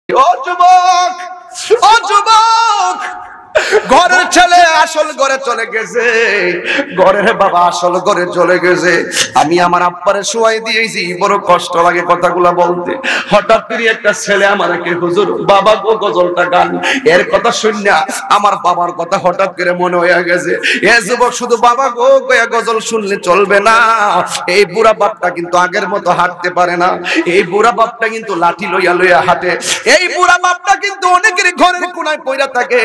ও যুবক, ও যুবক, ঘরের ছেলে আসল ঘরে চলে গেছে, ঘরের বাবা আসল ঘরে চলে গেছে। আমি আমার আব্বারে শুয়াই দিয়েছি, বড় কষ্ট লাগে কথাগুলা বলতে। হঠাৎ করে একটা ছেলে আমাকে, হুজুর বাবা গো গজলটা গান। এর কথা শুননা আমার বাবার কথা হঠাৎ করে মনে হয়ে গেছে। এ যুবক, শুধু বাবা গো কয়া গজল শুনলে চলবে না। এই বুড়া বাপটা কিন্তু আগের মতো হাঁটতে পারে না। এই বুড়া বাপটা কিন্তু লাঠি লইয়া লইয়া হাঁটে। এই বুড়া বাপটা কিন্তু অনেকেরই ঘরের কোনায় পইরা থাকে।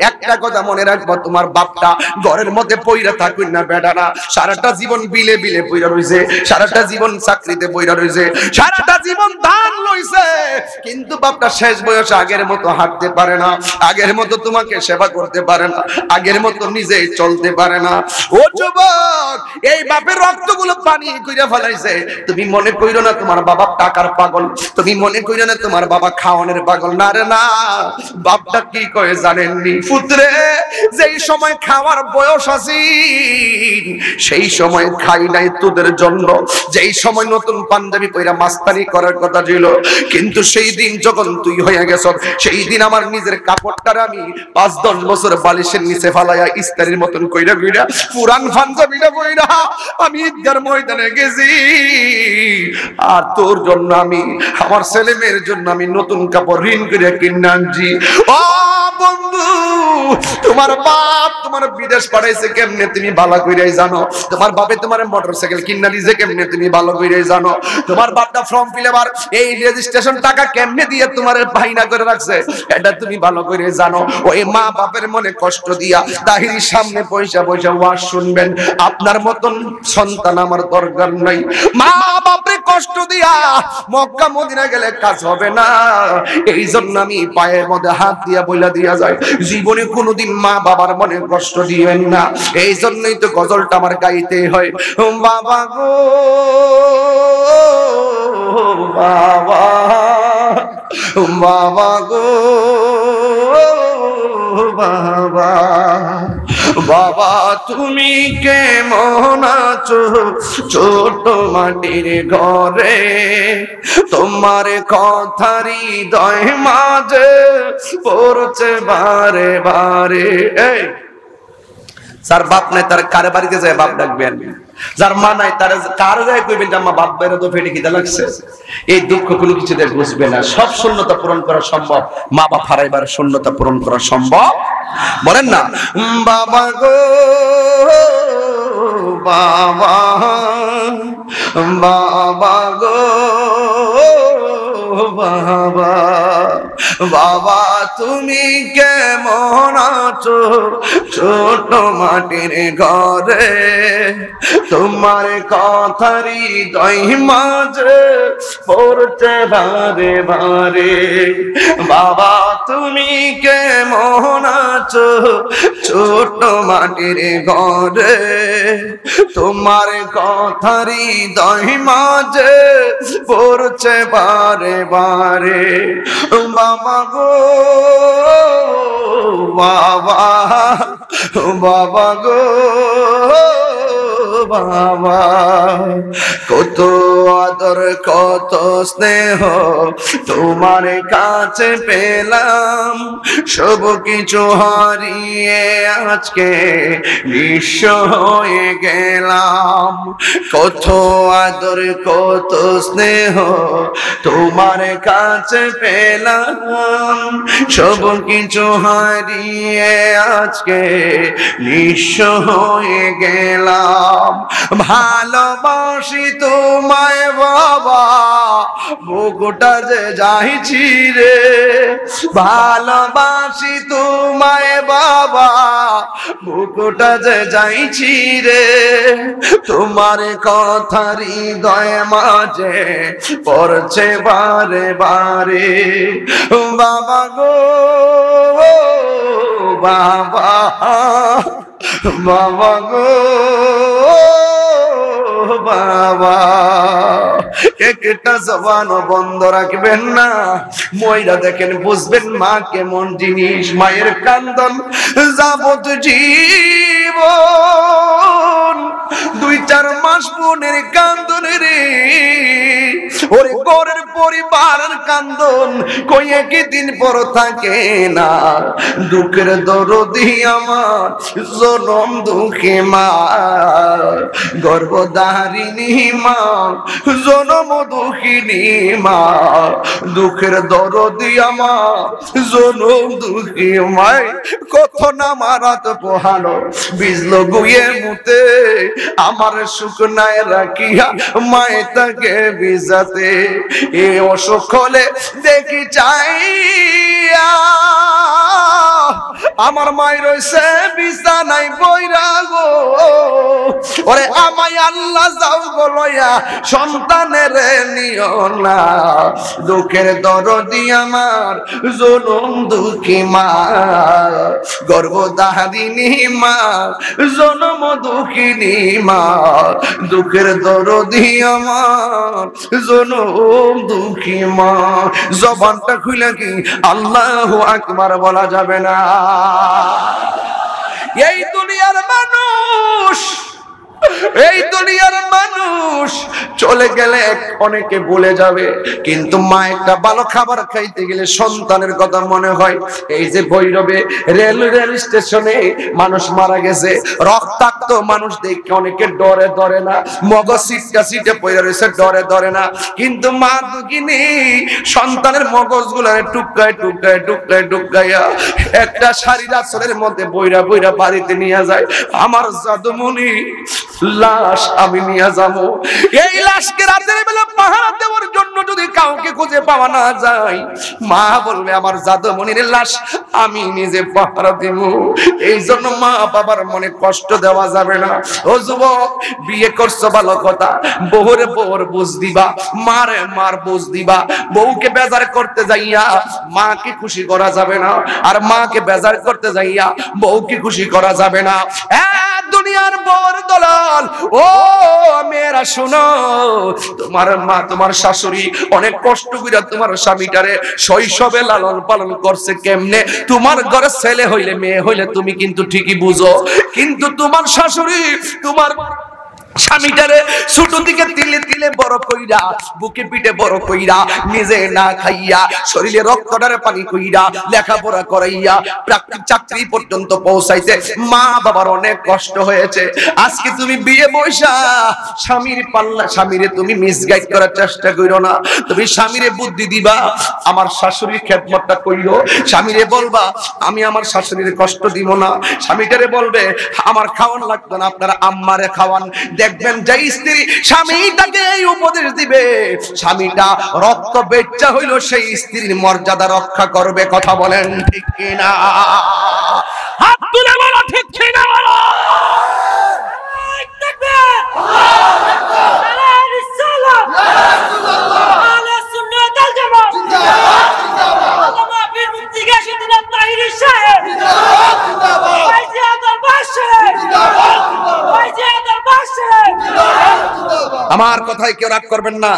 একটা কথা মনে রাখবা, তোমার বাপটা ঘরের মধ্যে পইরা থাকুন না বেটারা, সারাটা জীবন বিলে বিলে পইরা রইছে, সারাটা জীবন চাকরিতে পইরা রইছে, সারাটা জীবন ধান লইছে, কিন্তু বাপটা শেষ বয়সে আগের মতো হাঁটতে পারে না, আগের মতো তোমাকে সেবা করতে পারে না, আগের মতো নিজে চলতে পারে না। ও যুবক, এই বাপের রক্তগুলো পানি কইরা ফেলাইছে। তুমি মনে কইরো না তোমার বাবা টাকার পাগল, তুমি মনে কইরো না তোমার বাবা খাওয়ানোর পাগল, না রে না। বাপটা কি কয় জানেননি? পুত্রে, যেই সময় খাওয়ার বয়স আছে সেই সময় খাই নাই তোদের জন্য। যেই সময় নতুন পাঞ্জাবি পয়রা মাস্তানি করার কথা ছিল, কিন্তু সেই দিন যখন তুই হয়ে গেছ, সেই দিন আমার নিজের কাপড়টারে আমি 5-10 বছর বালিশের নিচে ফালাইয়া ইস্তারির মতন কইরা কইরা পুরান পাঞ্জাবিটা পয়রা আমি ঈদগার ময়দানে গেছি। আর তোর জন্য আমি, আমার ছেলে মেয়ের জন্য আমি নতুন কাপড় ঋণ করে কিনে আনছি। ও বন্ধু, তোমার বাপ তোমার বিদেশ পাঠাইছে কেমনে তুমি ভালো কইরাই জানো। তোমার বাপে তোমার মোটরসাইকেল কিনা দিয়েছে কেমনে তুমি ভালো কইরাই জানো। তোমার বাপটা ফর্ম ফিলআপ এই রেজিস্ট্রেশন টাকা কেমনে দিয়ে তোমার ভাইনা করে রাখছে এটা তুমি ভালো করে জানো। ওই মা বাপের মনে কষ্ট দিয়া তাহিরির সামনে পয়সা পয়সা ওয়াজ শুনবেন, আপনার মতন সন্তান আমার দরকার নাই। মা বাপরে কষ্ট দিয়া মক্কা মদিনা গেলে কাজ হবে না। এই জন্য আমি পায়ের মধ্যে হাত দিয়া বইলা দিয়া যায়, জীবনে কোনোদিন মা বাবার মনে কষ্ট দিবেন না। এই জন্যই তো গজলটা আমার গাইতে হয়। বাবা গো বাবা, বাবা গো বাবা, বাবা তুমি কেমন আছো ছোট মাটির ঘরে, তোমার কথারি হৃদয় মাঝে পড়ছে বারে বারে। এই যার বাপ নাই তার কার বাড়িতে যায় বাপ ডাকবেন, যার মা নাই তার কার যায় কইবেন যে আমার বাপ বাইরে তো ফেটে খিদা লাগছে। এই দুঃখ কোনো কিছুতে বুঝবে না। সব শূন্যতা পূরণ করা সম্ভব, মা বাপ হারাইবার শূন্যতা পূরণ করা সম্ভব। বলেন না বাবা গো বাবা, বাবা গো বাবা, বাবা তুমি কেমন আছো ছোট মাটির ঘরে, তোমার কথারি হৃদয় মাঝে পড়ছে বারে বারে। বাবা তুমি কেমন আছো ছোট মাটির ঘরে, তোমার কথারি হৃদয় মাঝে পড়ছে বারে বারে। বাবা গো বাবা, বাবা গো বাবা, কত আদর কত স্নেহ তোমার কাছে পেলাম, সব কিছু হারিয়ে আজকে নিঃস্ব হয়ে গেলাম। কত আদর কত স্নেহ তোমার কাছে পেলাম, সব কিছু হারিয়ে আজকে নিঃস্ব হয়ে গেলাম। ভালোবাসি তোমায় বাবা, বুকটা যে যাইছি রে, ভালোবাসি তোমায় বাবা, বুকটা যে যাইছি রে, তোমার কথার হৃদয় মাঝে পড়ছে বারে বারে। বাবা গো বাবা, বাবা গো বাবা, একটা জবান বন্ধ রাখবেন না। ময়রা দেখেন বুঝবেন মা কেমন জিনিস। মায়ের কান্দন যাবত জীবন 2 4 মাস বোনের কান্দন রে, ওরে ঘরের পরিবারের কান্দন কইয়ে কি দিন পর থাকে না। দুঃখের দরদি আমার জনম দুঃখী মা, গর্ভধারিণী মা, জনম দুঃখিনী মা। দুঃখের দরদি আমার জনম দুঃখী মাই, কত না মারাত পোহানো বিজলো গুয়ে মুতে, আমার সুখ নাই রাখিয়া মায়ে তাকে বিজাতে। এ অসুখ হলে দেখি চাইয়া আমার মায়ের রয়েছে বিছানায় বইরা গো, ওরে আমায় আল্লাহ যাও গো লইয়া সন্তানের নিও না। দুঃখের দরদি আমার জনম দুঃখী মা, গর্ভধারিণী মা, জনম দুঃখিনী মা। দুঃখের দরদি আমার জনম দুঃখী মা। জবানটা খুলে কি আল্লাহু আকবার বলা যাবে না? এই দুনিয়ার মানুষ, এই দুনিয়ার মানুষ চলে গেলে অনেকে ভুলে যাবে, কিন্তু মা একটা ভালো খাবার খাইতে গেলে সন্তানের কথা মনে হয়। এই যে ভৈরবে রেল স্টেশনে মানুষ মারা গেছে, রক্তাক্ত মানুষ দেখে অনেকে ডরে ডরে না, মগজ সিটকা সিটে পড়ে রয়েছে ডরে ডরে না, কিন্তু মা দুঃখিনী সন্তানের মগজ গুলারে টুকরায় টুকরায় টুকরায় টুকরাইয়া একটা শাড়ির আঁচলের মধ্যে বইরা বইরা বাড়িতে নিয়ে যায়। আমার জাদুমণি লাশ আমি নিয়ে যাবো। এই লাশকে রাতের বেলা পাহারা দেওয়ার জন্য যদি কাউকে খুঁজে পাওয়া না যায়, মা বলবে আমার জাদুমণির লাশ আমি নিজে পাহারা দেব। এই জন্য মা বাবার মনে কষ্ট দেওয়া যাবে না। ও যুবক, বিয়ে করছো ভালো কথা, বউরে বউর বুঝ দিবা, মারে মার বুঝ দিবা। বউকে বেজার করতে যাইয়া মাকে খুশি করা যাবে না, আর মাকে বেজার করতে যাইয়া বউকে খুশি করা যাবে না। দুনিয়ার বড় দলাল, ও মেয়েরা শোনো, তোমার মা তোমার শাশুড়ি অনেক কষ্ট করে তোমার স্বামীটারে শৈশবে লালন পালন করছে। কেমনে? তোমার ঘরে ছেলে হইলে মেয়ে হইলে তুমি কিন্তু ঠিকই বুঝো, কিন্তু তোমার শাশুড়ি তোমার স্বামীটারে ছোট থেকে তিলে তিলে বড় কইরা, বুকে পিঠে বড় কইরা, নিজে না খাইয়া শরীরে রক্তটারে পানি কইরা লেখাপড়া করাইয়া প্রাকৃতিক চাকরি পর্যন্ত পৌঁছাইতে মা বাবার অনেক কষ্ট হয়েছে। আজকে তুমি বিয়ে বৈশা স্বামীর পাল্লা, স্বামীরে তুমি মিসগাইড করার চেষ্টা কইরো না। তুমি স্বামীরে বুদ্ধি দিবা, আমার শাশুড়ির খেদমতটা কইরো। স্বামীরে বলবা আমি আমার শাশুড়ির কষ্ট দিব না। স্বামীটারে বলবে আমার খাওয়ান লাগতো না, আপনারা আম্মারে খাওয়ান। দেখবেন যে স্ত্রী স্বামীটাকে এই উপদেশ দিবে, স্বামীটা রক্ত বেচ্চা হইল সেই স্ত্রীর মর্যাদা রক্ষা করবে। কথা বলেন ঠিক কিনা? হাত তুলে বলো ঠিক কিনা বলো। আমার কথায় কেউ রাগ করবেন না।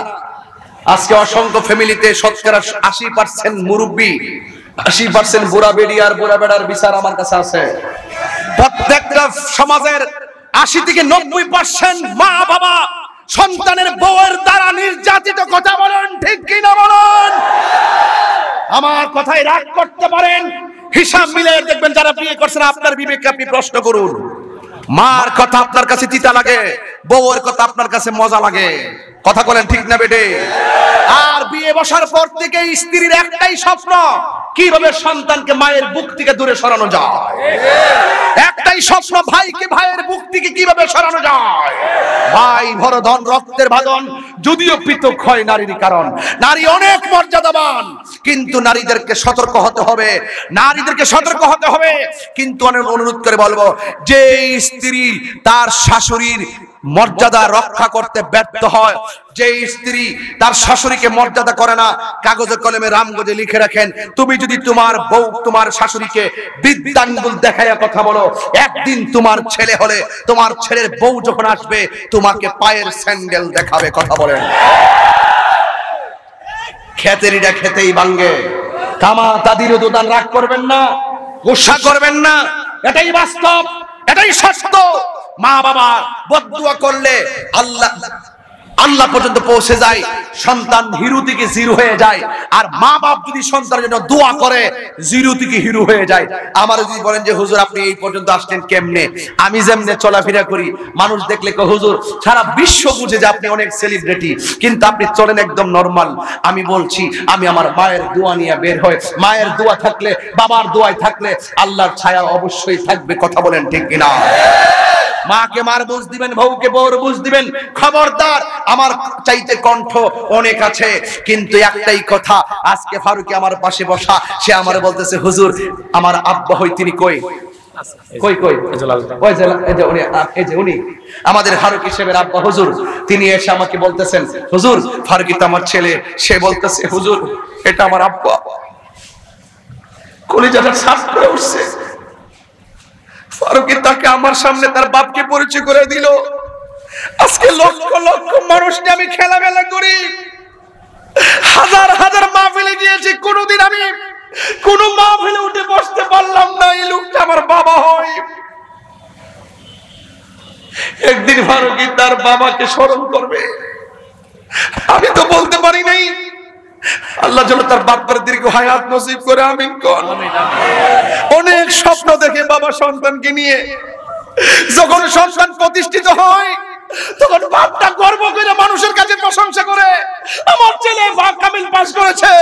আজকে অসংখ্য ফ্যামিলিতে শতকরা 80% মুরব্বী, 80% বুড়া বেড়ি আর বুড়া বেড়ার বিচার আমার কাছে আছে। প্রত্যেকটা সমাজের 80 থেকে 90% মা বাবা সন্তানের বউয়ের দ্বারা নির্যাতিত। কথা বলেন ঠিক কিনা বলেন? আমার কথায় রাগ করতে পারেন, হিসাব মিলে দেখবেন যারা বিয়ে করছেন আপনার বিবেককে আপনি প্রশ্ন করুন। মার কথা আপনার কাছে তিতা লাগে, বউয়ের কথা আপনার কাছে মজা লাগে। কথা বলেন ঠিক না বেটে? আর বিয়ে বসার পর থেকে স্ত্রীর একটাই স্বপ্ন, কিভাবে সন্তানকে মায়ের বুক থেকে দূরে সরানো যায়। একটাই স্বপ্ন, ভাইকে ভাইয়ের বুক থেকে কিভাবে সরানো যায়। ভাই ভর ধন রক্তের ভাজন, যদিও পৃথক হয় নারীর কারণ। নারী অনেক মর্যাদাবান, কিন্তু নারীদেরকে সতর্ক হতে হবে, নারীদেরকে সতর্ক হতে হবে। কিন্তু অনেক অনুরোধ করে বলবো, যে স্ত্রী তার শাশুড়ির মর্যাদা রক্ষা করতে ব্যর্থ হয়, যে স্ত্রী তার শাশুড়িকে মর্যাদা করে না, কাগজে কলমে রামগজে লিখে রাখেন, তুমি যদি তোমার বউ তোমার শাশুড়িকে বৃদ্ধাঙ্গুল দেখাইয়া কথা বলো, একদিন তোমার ছেলে হলে তোমার ছেলের বউ যখন আসবে তোমাকে পায়ের স্যান্ডেল দেখাবে। কথা বলেন। খেতেরিটা খেতেই ভাঙ্গে, কামা তাদিরও দোদান। রাগ করবেন না, গুসা করবেন না, এটাই বাস্তব, এটাই সত্য। মা বাবা বদদুয়া করলে আল্লাহ পর্যন্ত পৌঁছে যায়, সন্তান হিরো থেকে জিরো হয়ে যায়। আর মা বাপ যদি সন্তানের জন্য দোয়া করে জিরো থেকে হিরো হয়ে যায়। আমার যদি বলেন যে হুজুর আপনি এই পর্যন্ত আসলেন কেমনে, আমি যেমনে চলাফেরা করি মানুষ দেখলে কয় হুজুর সারা বিশ্ব বুঝে যে আপনি অনেক সেলিব্রিটি, কিন্তু আপনি চলেন একদম নরমাল। আমি বলছি আমি আমার মায়ের দোয়া নিয়ে বের হয়, মায়ের দোয়া থাকলে বাবার দোয়ায় থাকলে আল্লাহর ছায়া অবশ্যই থাকবে। কথা বলেন ঠিক কিনা? মাকে মার বুঝ দিবেন, বউকে বউর বুঝ দিবেন। খবরদার, আমার চাইতে কণ্ঠ অনেক আছে, কিন্তু একটাই কথা, আজকে ফারুকি আমার পাশে বসা, সে আমারে বলতেছে হুজুর আমার আব্বা হই তিনি কই কই কই ওই যে এই যে উনি আমাদের ফারুকি সাহেবের আব্বা হুজুর, তিনি এসে আমাকে বলতেছেন হুজুর ফারুকি তো আমার ছেলে। সে বলতেছে হুজুর এটা আমার আব্বা। কলিজাটা সাফ করে উঠছে। ফারুকি তাকে আমার সামনে তার বাপকে পরিচয় করে দিল। আজকে লক্ষ লক্ষ মানুষ নিয়ে আমি খেলামেলা করি, হাজার হাজার মাহফিলে গিয়েছি, কোনোদিন আমি কোন মাহফিলে উঠে বসতে পারলাম না এই লোকটা আমার বাবা হয়। একদিন ফারুকি তার বাবাকে স্মরণ করবে, আমি তো বলতে পারি নাই। আল্লাহ যেন তার বাবার দীর্ঘ হায়াত নসিব করে, আমিন কোন। অনেক স্বপ্ন দেখে বাবা সন্তানকে নিয়ে, যখন সন্তান প্রতিষ্ঠিত হয় তখন বাপটা গর্ব করে মানুষের কাছে প্রশংসা করে, আমার ছেলে কামিল পাস করেছে,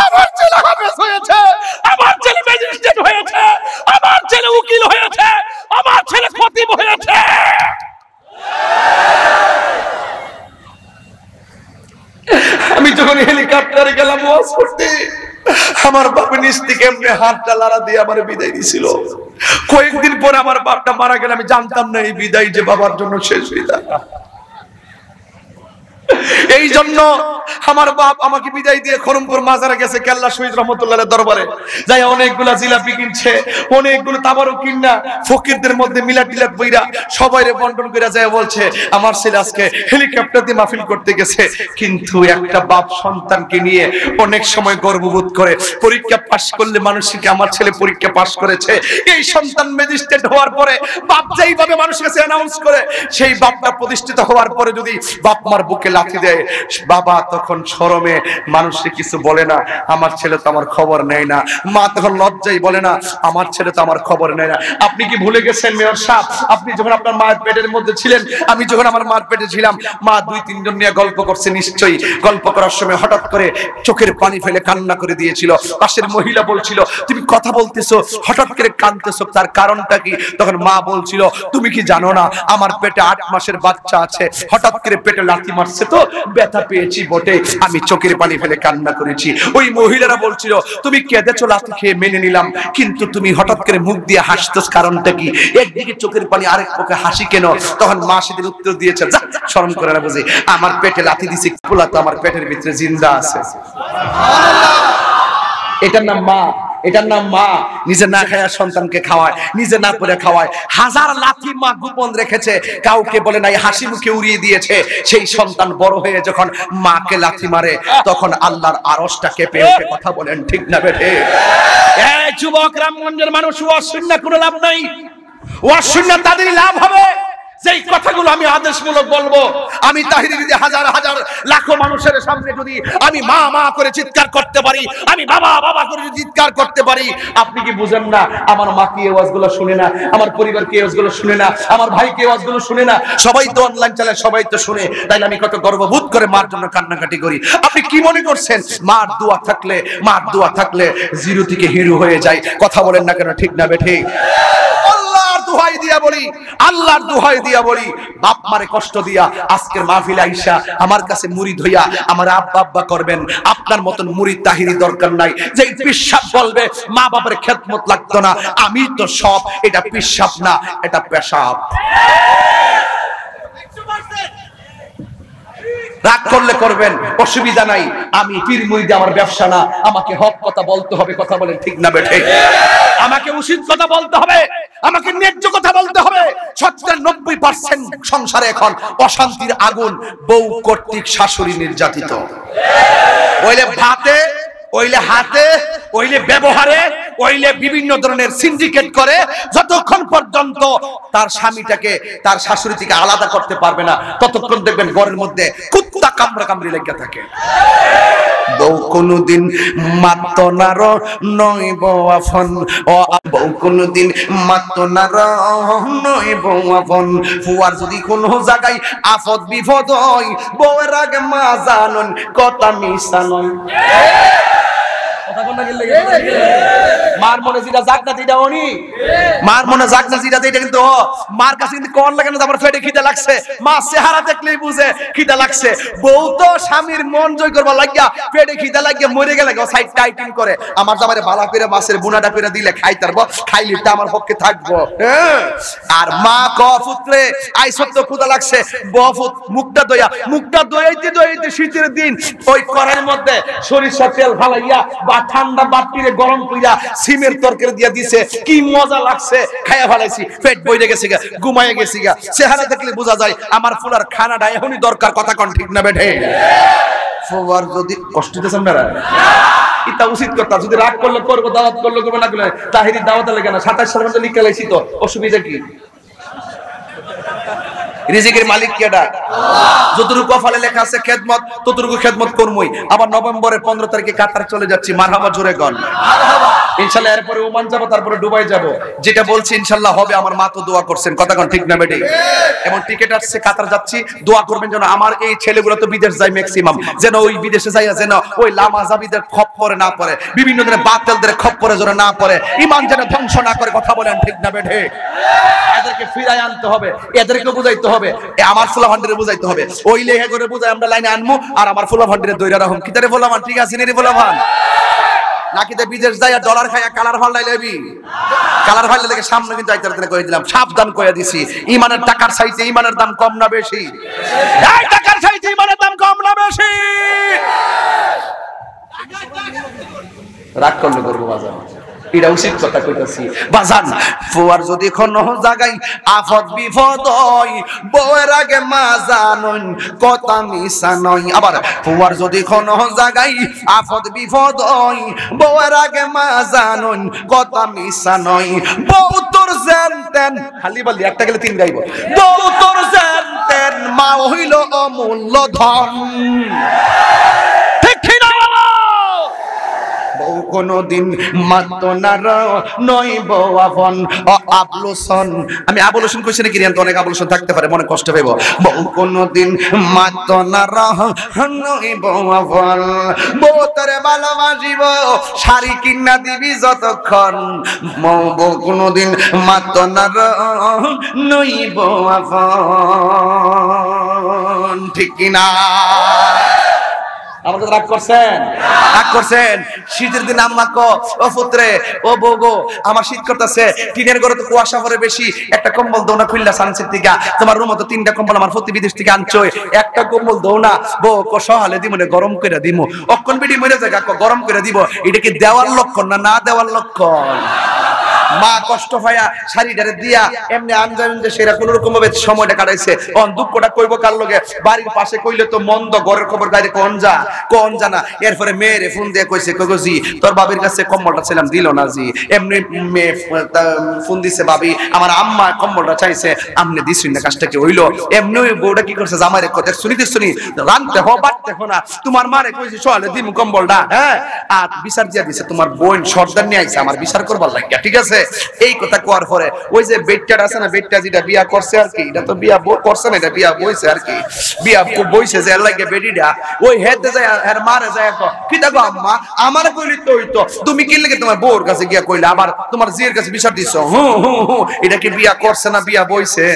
আমার ছেলে হাফেজ হয়েছে, আমার ছেলে ম্যাজিস্ট্রেট হয়েছে, আমার ছেলে উকিল হয়েছে, আমার ছেলে খতিব হয়েছে। আমি যখন হেলিকপ্টারে গেলাম ওয়াজ করতে, আমার বাবা নিচ থেকে এমনি হাতটা লাড়া দিয়ে আমার বিদায় দিছিল। কয়েকদিন পরে আমার বাপটা মারা গেল, আমি জানতাম না এই বিদায় যে বাবার জন্য শেষ বিদায়। এই জন্য আমার বাপ আমাকে বিদায় দিয়ে খরমপুর মাজারে গেছে কেল্লা শহীদ রহমতুল্লাহের দরবারে, যাই অনেকগুলা জিলাপি কিনছে, অনেকগুলো তাবারক কিনা ফকিরদের মধ্যে মিলাদ টিলাদ বইরা সবাইরে বন্টন করে যায়, বলছে আমার ছেলে আজকে হেলিকপ্টার দিয়ে মাহফিল করতে গেছে। কিন্তু একটা বাপ সন্তানকে নিয়ে অনেক সময় গর্ববোধ করে, পরীক্ষা পাশ করলে মানুষকে আমার ছেলে পরীক্ষা পাশ করেছে। এই সন্তান ম্যাজিস্ট্রেট হওয়ার পরে বাপ যেইভাবে মানুষের কাছে অ্যানাউন্স করে, সেই বাপটা প্রতিষ্ঠিত হওয়ার পরে যদি বাপ মার বুকে লাথি দেয়, বাবা তখন শরমে মানুষকে কিছু বলে না, আমার ছেলে তো আমার খবর নেয় না। মা তখন লজ্জায় বলে না, আমার ছেলে তো আমার খবর নেয় না। আপনি কি ভুলে গেছেন মেয়র সাহেব, আপনি যখন আপনার মায়ের পেটের মধ্যে ছিলেন, আমি যখন আমার মার পেটে ছিলাম, মা দুই তিনজন নিয়ে গল্প করছে, নিশ্চয়ই গল্প করার সময় হঠাৎ করে চোখের পানি ফেলে কান্না করে দিয়েছিল। পাশের মহিলা বলছিল তুমি কথা বলতেছো হঠাৎ করে কাঁদতেছো, তার কারণটা কি? তখন মা বলছিল তুমি কি জানো না আমার পেটে 8 মাসের বাচ্চা আছে, হঠাৎ করে পেটে লাথি মারছে তো ব্যথা পেয়েছি বটে, আমি চোখের পানি ফেলে কান্না করেছি। ওই মহিলারা বলছিল তুমি কেঁদেছো লাথি খেয়ে, মেনে নিলাম, কিন্তু তুমি হঠাৎ করে মুখ দিয়ে হাসতেছ, কারণটা কি? একদিকে চোখের পানি আরেক পক্ষে হাসি কেন? তখন মা সেদিন উত্তর দিয়েছে যা শরম করে না বুঝি, আমার পেটে লাথি দিছি, পোলা তো আমার পেটের ভিতরে জিন্দা আছে। এটার নাম মা, এটার নাম মা। নিজে না খায় সন্তানকে খাওয়ায়, নিজে না করে খাওয়ায়। হাজার লাথি মা গোপন রেখেছে, কাউকে বলে নাই, হাসি মুখে উড়িয়ে দিয়েছে। সেই সন্তান বড় হয়ে যখন মাকে লাথি মারে, তখন আল্লাহর আরশটা কেঁপে ওঠে। কথা বলেন ঠিক না বেঠে? এই যুবক রামগঞ্জের মানুষ, ওয়াজ শুননা কোনো লাভ নাই। ওয়াজ শুননা তাদেরই লাভ হবে যেই কথাগুলো আমি আদেশমূলক বলবো। আমি তাহিরি যদি হাজার হাজার লাখো মানুষের সামনে যদি আমি মা মা করে চিৎকার করতে পারি, আমি বাবা বাবা করে চিৎকার করতে পারি, আপনি কি বুঝেন না আমার মা কি ওয়াজগুলো শুনে না, আমার পরিবার কি ওয়াজগুলো শুনে না, আমার ভাই কি ওয়াজগুলো শুনে না? সবাই তো অনলাইন চালায়, সবাই তো শুনে, তাইলে আমি কত গর্ববোধ করে মার জন্য কান্নাকাটি করি। আপনি কি মনে করছেন মার দোয়া থাকলে, মার দোয়া থাকলে জিরো থেকে হিরো হয়ে যায়? কথা বলেন না কেন, ঠিক না বেঠিক? আল্লাহর দোহাই দিয়া বলি, আল্লাহর দোহাই দিয়া বলি, বাপ মারে কষ্ট দিয়া আজকের মাহফিলে আইসা আমার কাছে মুরিদ হইয়া আমার আব্বা আব্বা করবেন। আপনার মতন মুরিদ তাহিরি দরকার নাই যে পিশাব বলবে মা বাবার খেদমত লাগতো না, আমি তো সব। এটা পিশাব না, এটা পেশাব। রাগ করলে করবেন, অসুবিধা নাই। আমি পীর মুরিদ আমার ব্যবসা না, আমাকে হক কথা বলতে হবে। কথা বলেন ঠিক না বেঠে? আমাকে উচিত কথা বলতে হবে, আমাকে ন্যায্য কথা বলতে হবে। ৯০% সংসারে এখন অশান্তির আগুন, বউ কর্তৃক শাশুড়ি নির্যাতিত। ওইলে ভাতে, ওইলে হাতে, ওইলে ব্যবহারে, ওইলে বিভিন্ন ধরনের সিন্ডিকেট করে, যতক্ষণ পর্যন্ত তার স্বামীটাকে তার শাশুড়ি থেকে আলাদা করতে পারবে না ততক্ষণ দেখবেন ঘরের মধ্যে কুত্তা কামড়া কামড়ি লেগে থাকে। বউ কোনদিন মাত্র না নয় বউ আপন, ও বউ কোনদিন মাত্র না নয় বউ আপন। ফুয়ার যদি কোনো জায়গায় আফত বিপদ হয়, বউয়ের আগে মা জানুন কথা মিশা নয়। মার মনে যেটা যাক না যেটা উনি মার মনে যাক না যেটা যেটা কিন্তু মার কাছে কিন্তু কোন লাগে না আমার পেটে খিদে লাগছে, মা চেহারা দেখলেই বুঝে খিদে লাগছে। বউ তো স্বামীর মন জয় করবার লাগিয়া পেটে খিদে লাগিয়া মরে গেলে সাইড টাইটিং করে আমার জামারে ভালো করে মাছের বুনাটা করে দিলে খাই তারবো, খাইলিটা আমার পক্ষে থাকবো। আর মা ক পুত্রে আই সত্য ক্ষুধা লাগছে, বফুত মুখটা দইয়াইতে দইয়াইতে শীতের দিন ওই কড়াইয়ের মধ্যে সরিষার তেল ফালাইয়া বা ঠান্ডা বাটিরে গরম কইরা সিমের তরকারি দিয়া দিছে, কি মজা লাগছে, খাইয়া ফেলাইছি, পেট বইরে গেছে গা, ঘুমাইয়া গেছি গা। চেহারা দেখলে বোঝা যায় আমার ফুলার খানাটা এখনই দরকার, কথা কোন ঠিক না বেঠে? ফুয়ার যদি কষ্ট দিতেছেন না এটা উচিত কথা, যদি রাগ করলে করবো, দাওয়াত করলে করবো, না করলে তাহিরি দাওয়াত লাগে না। 27 সালের মধ্যে লিখে লাইছি তো, অসুবিধা কি? রিজিকের মালিক কেডা? যতটুকু কপালে লেখা আছে খেদমত, ততটুকু খেদমত করবই। আবার নভেম্বরের 15 তারিখে কাতার চলে যাচ্ছি, মারহাবা জোরে গন ইনশাআল্লাহ। এরপরে ওমান যাব, তারপরে দুবাই যাব, যেটা বলছি ইনশাআল্লাহ হবে। আমার মা তো দোয়া করছেন, কথা কোন ঠিক না বেটি? এবং টিকিট আসছে, কাতার যাচ্ছি, দোয়া করবেন যেন আমার এই ছেলেগুলো তো বিদেশ যায় ম্যাক্সিমাম, যেন ওই বিদেশে যাইয়া যেন ওই লামাজাবিদের খপ্পরে না পড়ে, বিভিন্ন ধরনের বাতিলদের খপ্পরে যেন না পড়ে, ঈমান যেন ধ্বংস না করে, কথা বলেন ঠিক না বেটি? এদেরকে ফিরায় আনতে হবে, এদেরকে বুঝাইতে হবে, আমার ফুলা ভান্ডারে বুঝাইতে হবে। ওই লেখা করে বুঝাই আমরা লাইনে আনমু, আর আমার ফুলা ভান্ডারে দইরা রাখুন। কিতারে ফুলা ভান ঠিক আছে নি ফুলা ভান? নাকি তে বিদেশ যায় ডলার খাইয়া কালার ফাল লাইলেবি? কালার ফাল লাগে সামনে কিন্তু আইতারে কই দিলাম, সাবধান কইয়া দিছি। ঈমানের টাকার চাইতে ঈমানের দাম কম না বেশি? এই টাকার চাইতে ঈমানের দাম কম না বেশি? রাগ করলে করবো বাজার, এটা উচিত কথা কইতাছি বাজান। ফুয়ার যদি কোনো জায়গায় আফত বিপদ হয়, বউয়ের আগে মা জানুন কথা মিশা নয়। আবার ফুয়ার যদি কোনো জায়গায় আফত বিপদ হয়, বউয়ের আগে মা জানুন কথা মিশা নয়। বউ তোর জানতেন খালি বলি একটা গেলে 3 গাইব, বউ তোর জানতেন মা হইল অমূল্য ধন, ঠিক কি না? বউ কোনদিন মাত্র না নয় বউ আপন, আবলুসন। আমি আবলুসন কইছি নাকি? রিয়ান তো অনেক আবলুসন থাকতে পারে, মনে কষ্ট পাইব। বউ কোনদিন মাত্র না নয় বউ আপন, বউ তোরে ভালোবাসিব, শাড়ি কিনা দিবি যতক্ষণ। বউ কোনদিন মাত্র না নয় বউ আপন, ঠিক কিনা? আমাদের রাগ করছেন? রাগ করছেন? শীতের দিন আম্মা কো, ও পুত্রে, ও বউ গো, আমার শীত করতেছে, টিনের ঘরে তো কুয়াশা পড়ে বেশি, একটা কম্বল দাও না খুললা সানসেট থেকে, তোমার রুমে তো 3টা কম্বল আমার প্রতি বিদেশ থেকে আনছো, একটা কম্বল দাও না। বউ কো সহালে দিমু না, গরম করে দিমু। অক্ষণ বিডি মরে যায়, গরম করে দিব। এটা কি দেওয়ার লক্ষণ না না দেওয়ার লক্ষণ? মা কষ্ট পায়া শাড়িটারে দিয়া এমনি আনজামিন যে সেরা কোন রকম ভাবে সময়টা কাটাইছে। অন দুঃখটা কইব কার লগে? বাড়ির পাশে কইলে তো মন্দ, ঘরের খবর গাইরে কোন জানা। এরপরে মেয়েরে ফোন দিয়ে কইছে, কইছি তোর বাবির কাছে কম্বলটা ছিলাম, দিল না জি। এমনি মেয়ে ফোন দিছে, বাবি আমার আম্মা কম্বলটা চাইছে, আমনে দিছুন না, কাজটা কি হইলো? এমনি বউটা কি করছে, জামাইরে কত শুনি রানতে হো বাড়তে হো না, তোমার মারে কইছি সকালে দিমু কম্বলটা, হ্যাঁ, আর বিচার দিয়া দিছে, তোমার বোন সর্দার নিয়ে আইছে আমার বিচার করবার লাগিয়া, ঠিক আছে? এই কথা কোয়ার পরে ওই যে বেটটা আছে না, বেটটা যেটা বিয়া করছে আর কি, এটা তো বিয়া করছে না, এটা বিয়া বইছে আর কি, বিয়া বইছে যে লাগে বেডিটা, ওই হেতে যায় আর মারে যায়, কি দেখো আম্মা আমার কইলি তো হইতো, তুমি কি লাগে তোমার বউর কাছে গিয়া কইলা, আবার তোমার জিয়ের কাছে বিচার দিছো? এটা কি বিয়া করছে না বিয়া বইছে?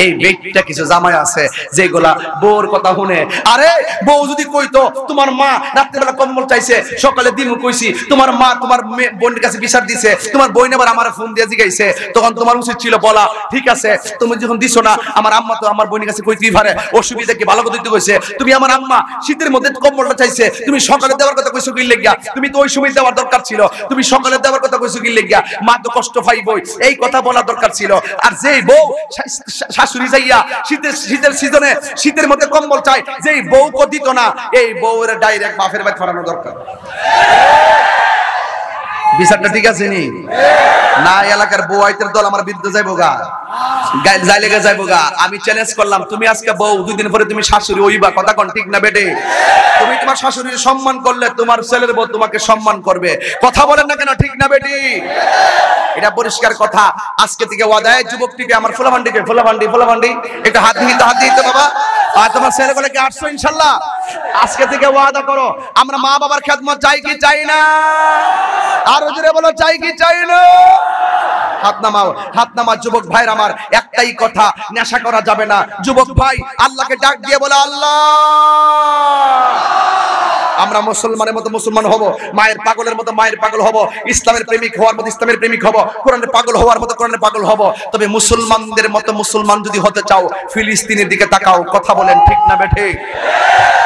এই ব্যক্তিটা কিছু জামাই আছে যেগুলা বউর কথা শুনে। আরে বউ যদি কইতো তোমার মা রাত্রিবেলা কম্বল চাইছে, সকালে দিমু কইছি, তোমার মা তোমার বোনের কাছে বিচার দিছে, তোমার বোন আবার আমার ফোন দিয়ে জিগাইছে, তখন তোমার উচিত ছিল বলা, ঠিক আছে তুমি যখন দিছো না, আমার আম্মা তো আমার বোনের কাছে কইতেই পারে, অসুবিধা কি? ভালো কথা কইছে, তুমি আমার আম্মা শীতের মধ্যে কম্বলটা চাইছে, তুমি সকালে দেওয়ার কথা কইছো কি লাগিয়া? তুমি তো ওই সময় দেওয়ার দরকার ছিল, তুমি সকালে দেওয়ার কথা কইছো কি লাগিয়া? মা তো কষ্ট পাইবই, এই কথা বলা দরকার ছিল। আর যেই বউ শাশুড়ি যাইয়া শীতের সিজনে শীতের মধ্যে কম্বল চাই, যেই বউ কো দিত না, এই বউরে ডাইরেক্ট বাপের বাড়ি ফেরানো দরকার। বিচারটা ঠিক আছে নি? না এলাকার বউয়াইতের দল আমার বিরুদ্ধে যাইবো গা, লেগে যাইবো গা। আমি চ্যালেঞ্জ করলাম, তুমি আজকে বউ, 2 দিন পরে তুমি শাশুড়ি হইবা, কথা কোন ঠিক না বেটে? তুমি তোমার শাশুড়ির সম্মান করলে তোমার ছেলের বউ তোমাকে সম্মান করবে, কথা বলেন না কেন, ঠিক না বেটি? এটা পরিষ্কার কথা। আজকে থেকে ওয়াদায় যুবকটিকে, আমার ফুলাভান্ডি একটু হাত দিতে বাবা, আর তোমার ছেলেগুলোকে আসছো ইনশাল্লাহ। আজকে থেকে ওয়াদা করো, আমরা মা বাবার খেদমত চাই কি চাই না? আরো জোরে বলো, চাই কি চাই না? হাত নামাও যুবক ভাইরা আমার, একটাই কথা, নেশা করা যাবে না। যুবক ভাই আল্লাহকে ডাক দিয়ে বলে, আল্লাহ আমরা মুসলমানের মতো মুসলমান হব, মায়ের পাগলের মতো মায়ের পাগল হব, ইসলামের প্রেমিক হওয়ার মতো ইসলামের প্রেমিক হব, কোরআনের পাগল হওয়ার মতো কোরআনের পাগল হব। তবে মুসলমানদের মতো মুসলমান যদি হতে চাও, ফিলিস্তিনের দিকে তাকাও, কথা বলেন ঠিক না বেঠে?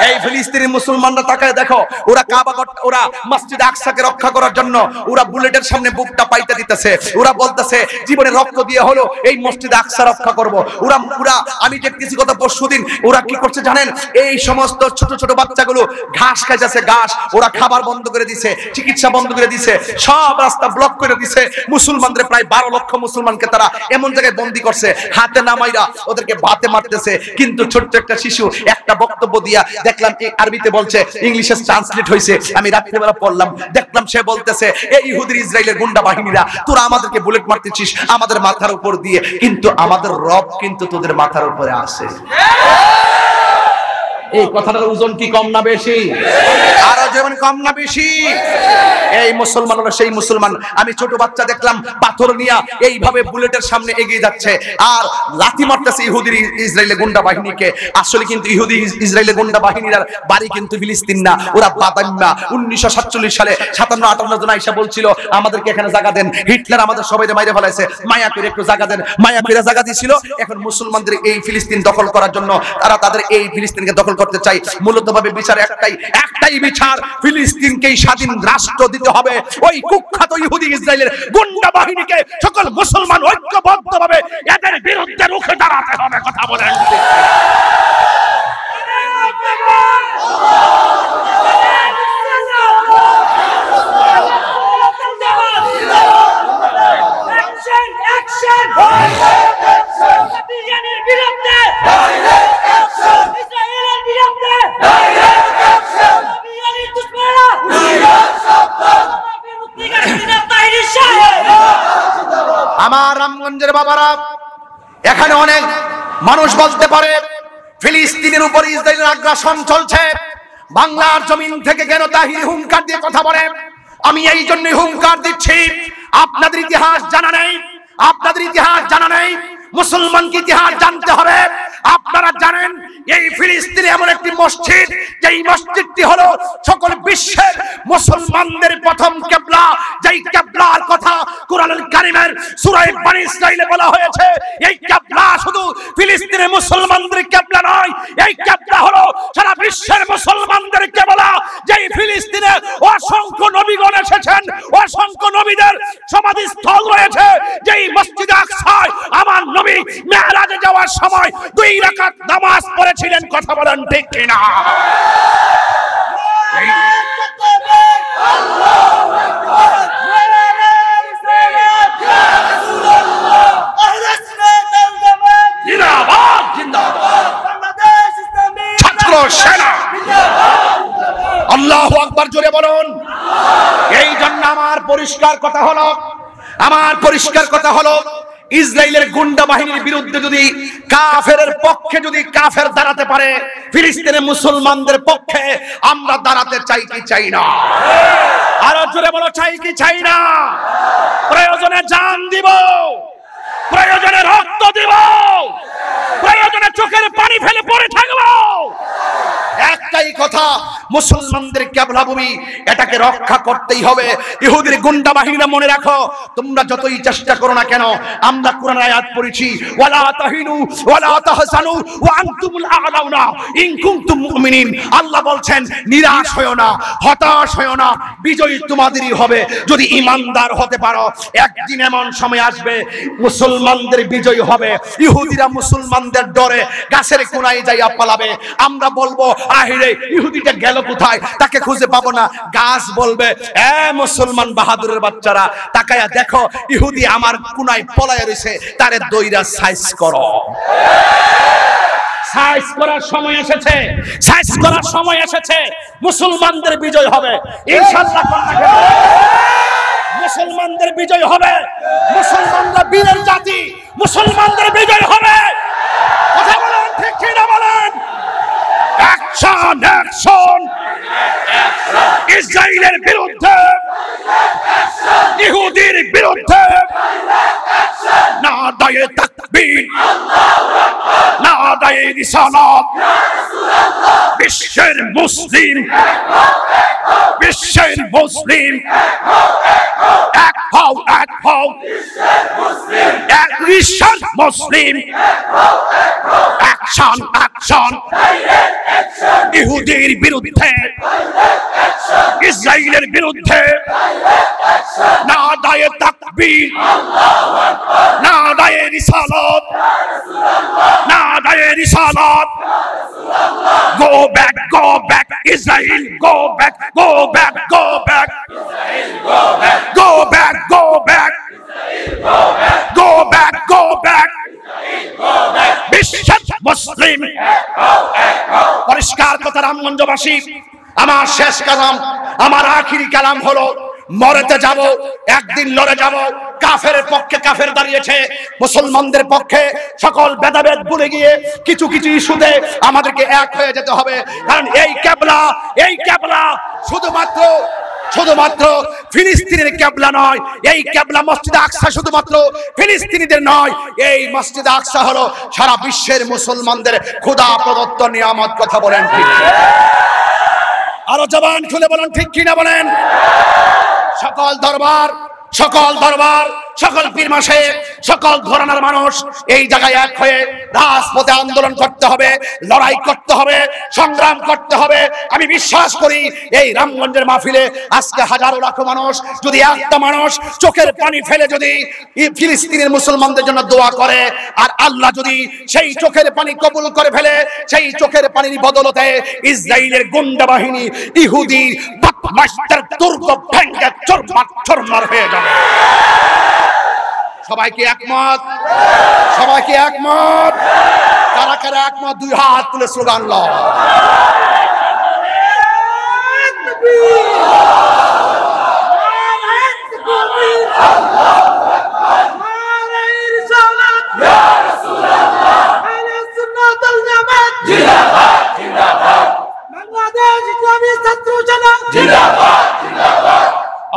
এই ফিলিস্তিনের মুসলমানরা তাকায় দেখো, ওরা কাবা, ওরা মসজিদ আকসাকে রক্ষা করার জন্য ওরা বুলেটের সামনে বুকটা পাইতে দিতেছে, ওরা বলতেছে জীবনে রক্ত দিয়ে হলো এই মসজিদ আকসা রক্ষা করব। ওরা আমি দেখতেছি গত পরশুদিন ওরা কি করছে জানেন? এই সমস্ত ছোট ছোট বাচ্চাগুলো ঘাস খাইতেছে, ঘাস, ওরা খাবার বন্ধ করে দিছে, চিকিৎসা বন্ধ করে দিছে, সব রাস্তা ব্লক করে দিছে। মুসলমানদের প্রায় 12 লক্ষ মুসলমানকে তারা এমন জায়গায় বন্দী করছে, হাতে নামাইরা ওদেরকে বাতে মারতেছে। কিন্তু ছোট্ট একটা শিশু একটা বক্তব্য দিয়া দেখলাম, আরবিতে বলছে, ইংলিশে ট্রান্সলেট হয়েছে, আমি রাত্রিবেলা পড়লাম, দেখলাম সে বলতেছে, এই ইহুদি ইসরায়েলের গুন্ডা বাহিনীরা, তোরা আমাদেরকে বুলেট মারতেছিস আমাদের মাথার উপর দিয়ে, কিন্তু আমাদের রব কিন্তু তোদের মাথার উপরে আছে। এই কথাটার ওজন কি কম না বেশি? আরো যেমন কম না বেশি? এই মুসলমান হলো সেই মুসলমান। আমি ছোট বাচ্চা দেখলাম পাথর নিয়ে এইভাবে বুলেটের সামনে এগিয়ে যাচ্ছে আর লাথি মারতেছে ইহুদি ইসরায়েলের গুন্ডা বাহিনীকে। আসলে কিন্তু ইহুদি ইসরায়েলের গুন্ডা বাহিনীর বাড়ি কিন্তু ফিলিস্তিন না, ওরা বাদাম্মা। 1947 সালে 57-58 জন আইসা বলছিল আমাদেরকে এখানে জায়গা দেন, হিটলার আমাদের সবাইকে মাইরে ফেলাইছে, মায়া করে একটু জায়গা দেন, মায়া করে জায়গা দিয়েছিল। এখন মুসলমানদের এই ফিলিস্তিন দখল করার জন্য তারা তাদের এই ফিলিস্তিনকে দখল করতে চাই। মূলত ভাবে বিচার একটাই বিচার, ফিলিস্তিনকেই স্বাধীন রাষ্ট্র দিতে হবে। ওই কুখ্যাত ইহুদি ইসরায়েলের গুন্ডা বাহিনীকে সকল মুসলমান ঐক্যবদ্ধভাবে এদের বিরুদ্ধে রুখে দাঁড়াতে হবে, কথা বলেন। আমার রামগঞ্জের বাবারা, এখানে অনেক মানুষ বলতে পারে ফিলিস্তিনের উপর ইসরায়েলের আগ্রাসন চলছে, বাংলার জমিন থেকে কেন তাহির হুঙ্কার দিয়ে কথা বলে? আমি এই জন্যই হুঙ্কার দিচ্ছি, আপনাদের ইতিহাস জানা নেই, আপনাদের ইতিহাস জানা নেই, মুসলমানকে ইতিহাস জানতে হবে। আপনারা জানেন এই ফিলিস্তিনে এমন একটি মসজিদ, যেই মসজিদটি হলো সকল বিশ্বের মুসলমানদের প্রথম কিবলা, যেই কিবলার কথা কোরআনুল কারীমের সূরা বনী ইসরাঈলে বলা হয়েছে। এই কিবলা শুধু ফিলিস্তিনের মুসলমানদের কিবলা নয়, এই কিবলা হলো সারা বিশ্বের মুসলমানদের কিবলা। যেই ফিলিস্তিনে অসংখ্য নবীগণ এসেছেন, অসংখ্য নবীদের সমাধিস্থল রয়েছে, যেই মসজিদে আকসায় আমার নবী মেরাজে যাওয়ার সময় 2 রাকাত নামাজ পড়েছিলেন, কথা বলেন ঠিক কিনা? ছাত্র সেনা আল্লাহু আকবার, জোরে বলুন। এই জন্য আমার পরিষ্কার কথা হলো ইসরায়েলের গুন্ডা বাহিনীর বিরুদ্ধে যদি কাফেরের পক্ষে যদি কাফের দাঁড়াতে পারে, ফিলিস্তিনের মুসলমানদের পক্ষে আমরা দাঁড়াতে চাই কি চাই না? আরো জোরে বলো, চাই কি চাই না? প্রয়োজনে জান দিব, প্রয়োজনে রক্ত দিব, প্রয়োজনে চোখের পানি ফেলে পড়ে থাকবো। একটাই কথা, মুসলমানদের কিবলা ভূমি, এটাকে রক্ষা করতেই হবে। ইহুদির গুন্ডা বাহিনীরা মনে রাখো, তোমরা যতই চেষ্টা করো না কেন, আমরা কোরআন আয়াত পড়েছি, ওয়ালা তাহিনু ওয়ালা তাহসানু ওয়া আনতুমুল আ'লাউনা ইন কুনতুম মুমিনিন। আল্লাহ বলছেন নিরাশ হয়ো না, হতাশ হয়ো না, বিজয় তোমাদেরই হবে যদি ঈমানদার হতে পারো। একদিন এমন সময় আসবে মুসলমানদের বিজয় হবে। ইহুদিরা মুসলমানদের ডরে গাছের কোনায় যাইয়া পালাবে। আমরা বলবো আহিরে ইহুদিটা গেল কোথায়, তাকে খুঁজে পাবো না। গাছ বলবে, এ মুসলমান বাহাদুরের বাচ্চারা, তাকায়া দেখো ইহুদি আমার কোনায় পলায় রয়েছে, তারে দইরা সাইজ করো। সাইজ করার সময় এসেছে, সাইজ করার সময় এসেছে। মুসলমানদের বিজয় হবে ইনশাআল্লাহ। মুসলমানদের বিজয় হবে। মুসলমানরা বীরের জাতি, মুসলমানদের বিজয় হবে। কথা বলেন ঠিক কি না বলেন? Action, action! ইসরায়েলের বিরুদ্ধে, ইহুদির বিরুদ্ধে নাদায়ে তাকবীর, নাদায়ে রিসালাত। বিশ্বের মুসলিম, বিশ্বের মুসলিম এক হও, এক হও। এক বিশ্বের মুসলিম অ্যাকশন, অ্যাকশন! ইহুদির বিরুদ্ধে, ইসরায়েলের বিরুদ্ধে নাদায়ে তাকবীর, নাদায়ে রিসালাত, নাদায়ে রিসালাত। Go back, go back, Israel, go back, go back, go back, go back, go back, go back, go back. বিশ্বের মুসলিম পরিষ্কার কথা রামগঞ্জবাসী, আমার শেষ কালাম, আমার আখিরি কালাম হলো মরতে যাব, একদিন লড়ে যাব। কাফেরের পক্ষে কাফের দাঁড়িয়েছে, মুসলমানদের পক্ষে সকল ভেদাভেদ ভুলে গিয়ে কিছু কিছু ইস্যুতে আমাদেরকে এক হয়ে যেতে হবে। কারণ এই ক্যাবলা, এই ক্যাবলা শুধুমাত্র ফিলিস্তিনের ক্যাবলা নয়। এই ক্যাবলা মসজিদে আকসা শুধুমাত্র ফিলিস্তিনিদের নয়। এই মসজিদে আকসা হলো সারা বিশ্বের মুসলমানদের খোদা প্রদত্ত নিয়ামত। কথা বলেন ঠিক? আরো জবান খুলে বলেন ঠিক কিনা বলেন? সকল দরবার, সকল দরবার, সকল পীর মাশায়েখ, সকল ঘরানার মানুষ এই জায়গায় এক হয়ে রাজপথে আন্দোলন করতে হবে, লড়াই করতে হবে, সংগ্রাম করতে হবে। আমি বিশ্বাস করি এই রামগঞ্জের মাহফিলে আজকে হাজারো লাখো মানুষ যদি একটা মানুষ চোখের পানি ফেলে যদি ফিলিস্তিনের মুসলমানদের জন্য দোয়া করে, আর আল্লাহ যদি সেই চোখের পানি কবুল করে ফেলে, সেই চোখের পানির বদলতে ইসরায়েলের গুন্ডা বাহিনী, ইহুদি বদমাশদের দুর্গ ভেঙে চুরমার হয়ে যাবে। সবাই কি একমত? সবাই কি একমত? কারা কারা একমত? দুই হাত তুলে স্লোগান দাও।